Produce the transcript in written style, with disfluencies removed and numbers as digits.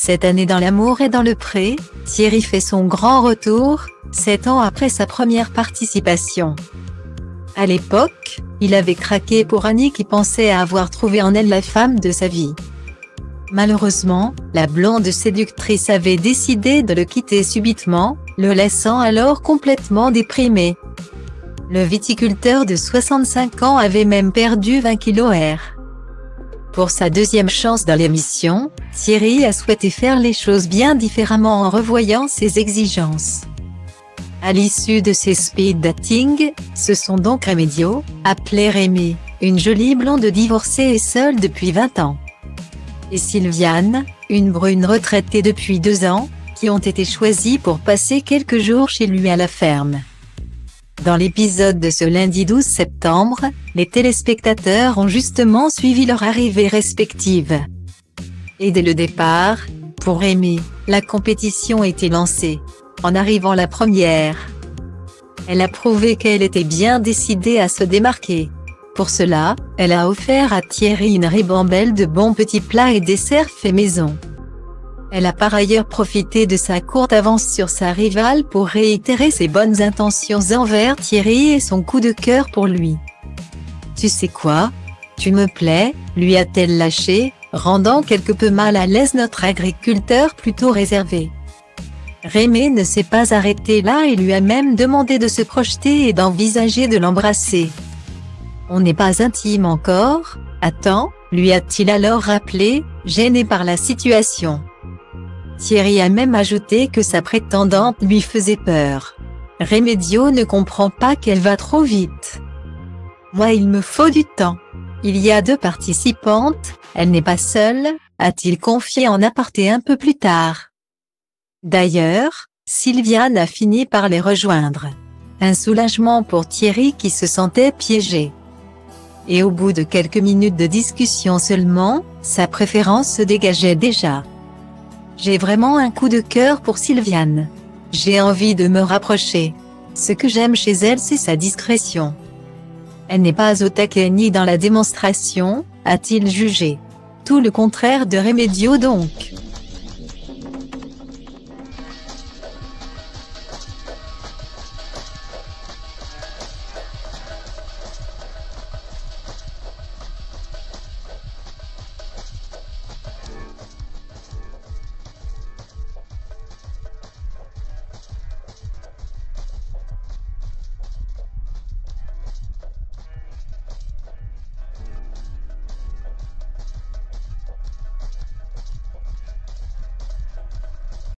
Cette année dans l'amour et dans le pré, Thierry fait son grand retour, 7 ans après sa première participation. À l'époque, il avait craqué pour Annie qui pensait avoir trouvé en elle la femme de sa vie. Malheureusement, la blonde séductrice avait décidé de le quitter subitement, le laissant alors complètement déprimé. Le viticulteur de 65 ans avait même perdu 20 kg. Pour sa deuxième chance dans l'émission, Thierry a souhaité faire les choses bien différemment en revoyant ses exigences. À l'issue de ces speed dating, ce sont donc Remedios, appelée Rémi, une jolie blonde divorcée et seule depuis 20 ans. Et Sylviane, une brune retraitée depuis 2 ans, qui ont été choisis pour passer quelques jours chez lui à la ferme. Dans l'épisode de ce lundi 12 septembre, les téléspectateurs ont justement suivi leur arrivée respective. Et dès le départ, pour Rémi, la compétition était lancée. En arrivant la première, elle a prouvé qu'elle était bien décidée à se démarquer. Pour cela, elle a offert à Thierry une ribambelle de bons petits plats et desserts faits maison. Elle a par ailleurs profité de sa courte avance sur sa rivale pour réitérer ses bonnes intentions envers Thierry et son coup de cœur pour lui. « Tu sais quoi? Tu me plais », lui a-t-elle lâché, rendant quelque peu mal à l'aise notre agriculteur plutôt réservé. Rémi ne s'est pas arrêté là et lui a même demandé de se projeter et d'envisager de l'embrasser. « On n'est pas intime encore, attends », lui a-t-il alors rappelé, gêné par la situation. Thierry a même ajouté que sa prétendante lui faisait peur. Remedios ne comprend pas qu'elle va trop vite. « Moi il me faut du temps. Il y a 2 participantes, elle n'est pas seule », a-t-il confié en aparté un peu plus tard. D'ailleurs, Sylviane a fini par les rejoindre. Un soulagement pour Thierry qui se sentait piégé. Et au bout de quelques minutes de discussion seulement, sa préférence se dégageait déjà. « J'ai vraiment un coup de cœur pour Sylviane. J'ai envie de me rapprocher. Ce que j'aime chez elle c'est sa discrétion. Elle n'est pas au taquet ni dans la démonstration », a-t-il jugé. Tout le contraire de Remedios donc.